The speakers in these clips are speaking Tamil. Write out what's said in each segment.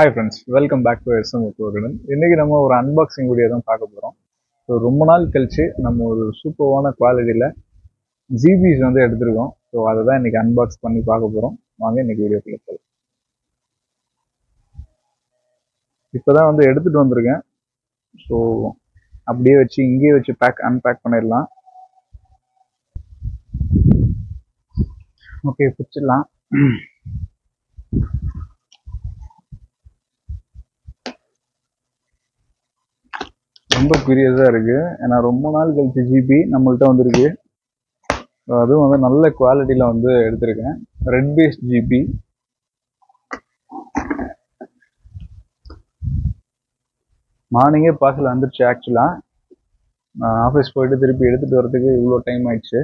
Hi friends, welcome back to SM உடன். இன்றைக்கி நம்ம ஒரு அன்பாக்சிங் வீடியோ தான் பார்க்க போகிறோம். ஸோ ரொம்ப நாள் கழித்து நம்ம ஒரு சூப்பரான குவாலிட்டியில் ஜிபிஸ் வந்து எடுத்துருக்கோம். ஸோ அதை தான் இன்றைக்கி அன்பாக்ஸ் பண்ணி பார்க்க போகிறோம். வாங்க இன்றைக்கி வீடியோக்குள்ள போகலாம். இப்போ தான் வந்து எடுத்துகிட்டு வந்திருக்கேன். ஸோ அப்படியே வச்சு இங்கேயே வச்சு அன்பேக் பண்ணிடலாம். ஓகே, பிடிச்சிடலாம். ரொம்ப கியூரியஸாக இருக்குது. ஏன்னா ரொம்ப நாள் கழிச்சு ஜிபி நம்மள்கிட்ட வந்துருக்கு. அதுவும் வந்து நல்ல குவாலிட்டியில் வந்து எடுத்திருக்கேன். Red paste GB. மார்னிங்கே பார்சல் வந்துருச்சு. ஆக்சுவலாக நான் ஆஃபீஸ் போயிட்டு திருப்பி எடுத்துகிட்டு வரதுக்கு இவ்வளோ டைம் ஆயிடுச்சு.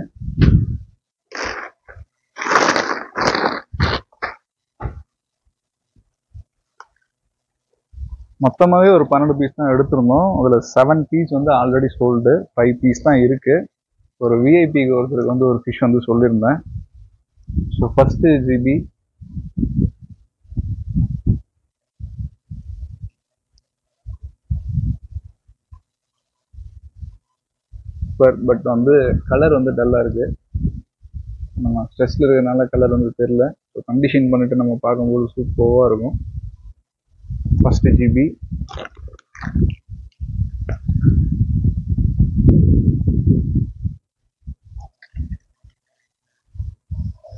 மொத்தமாகவே ஒரு 12 பீஸ் தான் எடுத்திருந்தோம். அதில் 7 பீஸ் வந்து ஆல்ரெடி சோல்டு, 5 பீஸ் தான் இருக்குது. ஒரு விஐபிக்கு ஒருத்தருக்கு வந்து ஒரு ஃபிஷ் வந்து சொல்லியிருந்தேன். ஸோ ஃபஸ்ட்டு ஜிபி பட் வந்து கலர் வந்து டல்லாக இருக்குது. நம்ம ஸ்ட்ரெஸ்ல இருக்கிறதுனால கலர் வந்து தெரியல. ஸோ கண்டிஷன் பண்ணிட்டு நம்ம பார்க்கும்போது சூப்பராக இருக்கும். First GB.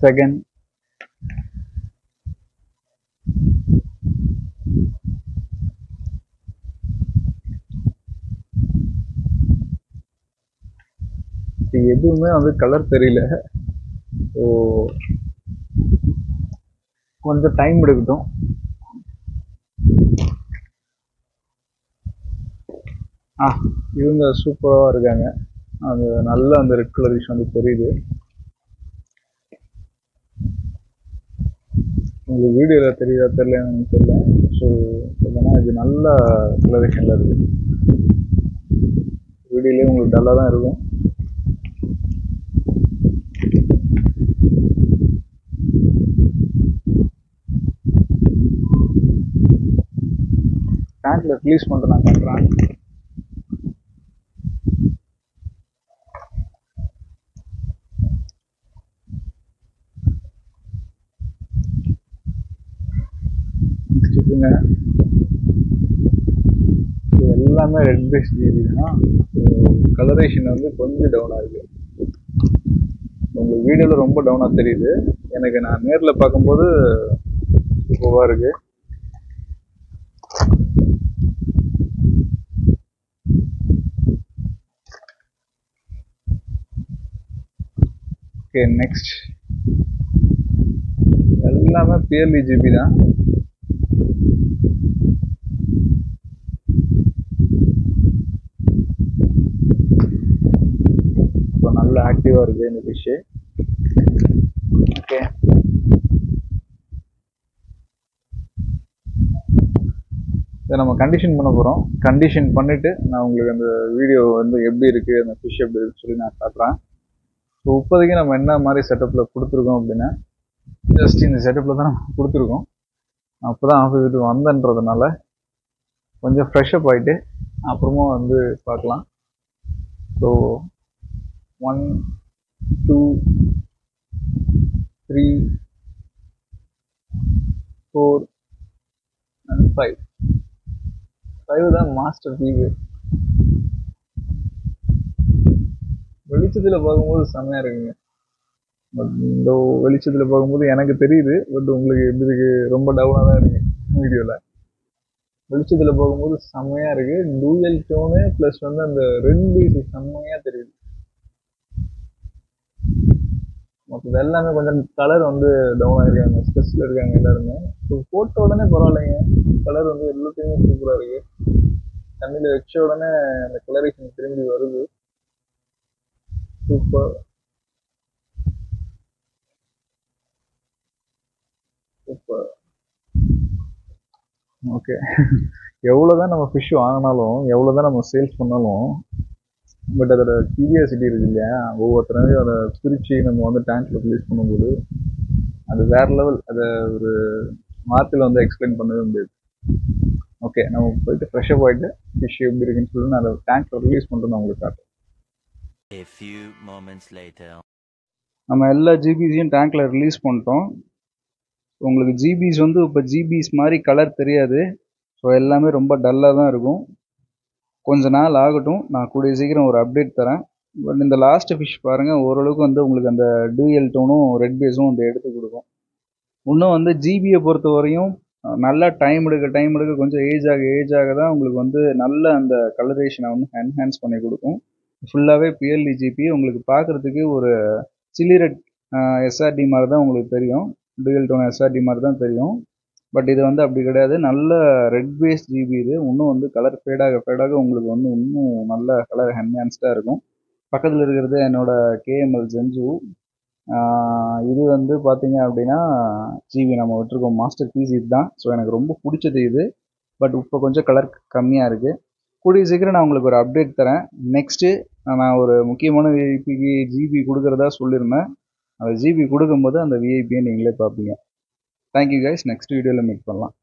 செகண்ட். எதுவுமே வந்து கலர் தெரியல. ஸோ கொஞ்சம் டைம் எடுக்கட்டும். இவங்க சூப்பராக இருக்காங்க. அது நல்ல அந்த ரெட் கலர் விஷயம் வந்து தெரியுது. உங்களுக்கு வீடியோவில் தெரியுதா தெரியலன்னு தெரியல. ஸோ சொல்லனா இது நல்ல கலரேஷனில் இருக்குது. வீடியோலேயே உங்களுக்கு டல்லாக தான் இருக்கும். டேங்க்ல ரிலீஸ் பண்ணிட்டு நான் பண்ணுறேன். எல்லாமே ரெட் பேஸ்ட் ஜிபி தான். கலரேஷன் வந்து கொஞ்சம் டவுனாக இருக்கு. உங்களுக்கு வீடியோவில் ரொம்ப டவுனாக தெரியுது. எனக்கு நான் நேரில் பார்க்கும்போது சூப்பராக இருக்கு. Okay, next. எல்லாமே பியர்லி ஜிபி தான். இப்போ நல்ல ஆக்டிவாக இருக்குது இந்த ஃபிஷ்ஷு. ஓகே, இதை நம்ம கண்டிஷன் பண்ண போகிறோம். கண்டிஷன் பண்ணிவிட்டு நான் உங்களுக்கு அந்த வீடியோ வந்து எப்படி இருக்குது, அந்த ஃபிஷ் எப்படி இருக்குன்னு சொல்லி நான் காட்டுறேன். ஸோ இப்போதைக்கு நம்ம என்ன மாதிரி செட்டப்பில் கொடுத்துருக்கோம் அப்படின்னா, ஜஸ்ட் இந்த செட்டப்பில் தான் நம்ம கொடுத்துருக்கோம். அப்போ தான் ஆஃபீஸ் விட்டு வந்தன்றதுனால கொஞ்சம் ஃப்ரெஷ்அப் ஆகிட்டு அப்புறமா வந்து பார்க்கலாம். ஸோ 1 2 3 4 and 5 தான் மாஸ்டர் பீஸ். வெளிச்சத்தில் பார்க்கும்போது செம்மையாக இருக்குங்க. பட் இந்த வெளிச்சத்தில் பார்க்கும்போது எனக்கு தெரியுது. பட் உங்களுக்கு எப்படி இருக்கு? ரொம்ப டவுனாக தான் இருக்கு வீடியோவில். வெளிச்சத்தில் பார்க்கும்போது செம்மையாக இருக்கு. டூயல் டோனு ப்ளஸ் வந்து அந்த ரெட் பீஸ் செம்மையாக தெரியுது. மற்றது எல்லாமே கொஞ்சம் கலர் வந்து டவுனாக இருக்காங்க, ஸ்ட்ரெஸ்ல இருக்காங்க எல்லாருமே. ஸோ போட்ட உடனே பரவாயில்லைங்க, கலர் வந்து எல்லாத்தையுமே சூப்பராக இருக்கு. தண்ணியில் வச்ச உடனே அந்த கலரேஷன் திரும்பி வருது. Super super. ஓகே, எவ்வளோதான் நம்ம ஃபிஷ் வாங்கினாலும், எவ்வளோதான் நம்ம சேல்ஸ் பண்ணாலும், பட் அதோட கியூரியாசிட்டி இருக்கு இல்லையா, ஒவ்வொருத்தரையும் அதை பிரித்து நம்ம வந்து டேங்க்ல ரிலீஸ் பண்ணும்போது அது வேற லெவல். அதை ஒரு வார்த்தையில் வந்து எக்ஸ்பிளைன் பண்ணவே முடியாது. ஓகே, நம்ம போயிட்டு ஃப்ரெஷ்அப் ஆகிட்டு ஃபிஷ் எப்படி இருக்குன்னு சொல்லி நான் அதை டேங்க்ல ரிலீஸ் பண்ணுறது உங்களுக்கு காட்டுறேன். A few moments later. நம்ம எல்லா ஜிபிஸையும் டேங்க்ல ரிலீஸ் பண்ணிட்டோம். உங்களுக்கு ஜிபிஸ் வந்து இப்போ ஜிபிஸ் மாதிரி கலர் தெரியாது. ஸோ எல்லாமே ரொம்ப டல்லாக தான் இருக்கும். கொஞ்ச நாள் ஆகட்டும், நான் கூடிய சீக்கிரம் ஒரு அப்டேட் தரேன். பட் இந்த லாஸ்ட் ஃபிஷ் பாருங்கள், ஓரளவுக்கு வந்து உங்களுக்கு அந்த டூயல் டோனும் ரெட் பேஸும் வந்து எடுத்து கொடுக்கும். இன்னும் வந்து ஜிபியை பொறுத்த வரையும் நல்லா டைம் எடுக்க கொஞ்சம் ஏஜ் ஆக தான் உங்களுக்கு வந்து நல்ல அந்த கலரேஷனை வந்து என்ஹான்ஸ் பண்ணி கொடுக்கும். ஃபுல்லாகவே பிஎல்இ ஜிபி உங்களுக்கு பார்க்குறதுக்கு ஒரு சில்லி ரெட் எஸ்ஆர்டி மாதிரி தான் உங்களுக்கு தெரியும். டூயல் டோன் எஸ்ஆர்டி மாதிரி தான் தெரியும். பட் இது வந்து அப்படி கிடையாது. நல்ல ரெட் பேஸ் ஜிபி இது. இன்னும் வந்து கலர் ஃபேடாக உங்களுக்கு வந்து இன்னும் நல்ல கலர் என்ஹான்ஸ்டாக இருக்கும். பக்கத்தில் இருக்கிறது என்னோட கேஎம்எல் ஜென்ஜு. இது வந்து பார்த்தீங்க அப்படின்னா ஜிபி நம்ம விட்டுருக்கோம் மாஸ்டர் பீஸ் இது தான். ஸோ எனக்கு ரொம்ப பிடிச்சது இது. பட் இப்போ கொஞ்சம் கலர் கம்மியாக இருக்குது. கூடிய சீக்கிரம் நான் உங்களுக்கு ஒரு அப்டேட் தரேன். நெக்ஸ்ட்டு நான் ஒரு முக்கியமான விஐபிக்கு ஜிபி கொடுக்குறதா சொல்லியிருந்தேன். அந்த ஜிபி கொடுக்கும்போது அந்த விஐபியை நீங்களே பார்ப்பீங்க. Thank you guys. நெக்ஸ்ட் வீடியோவில் மீட் பண்ணலாம்.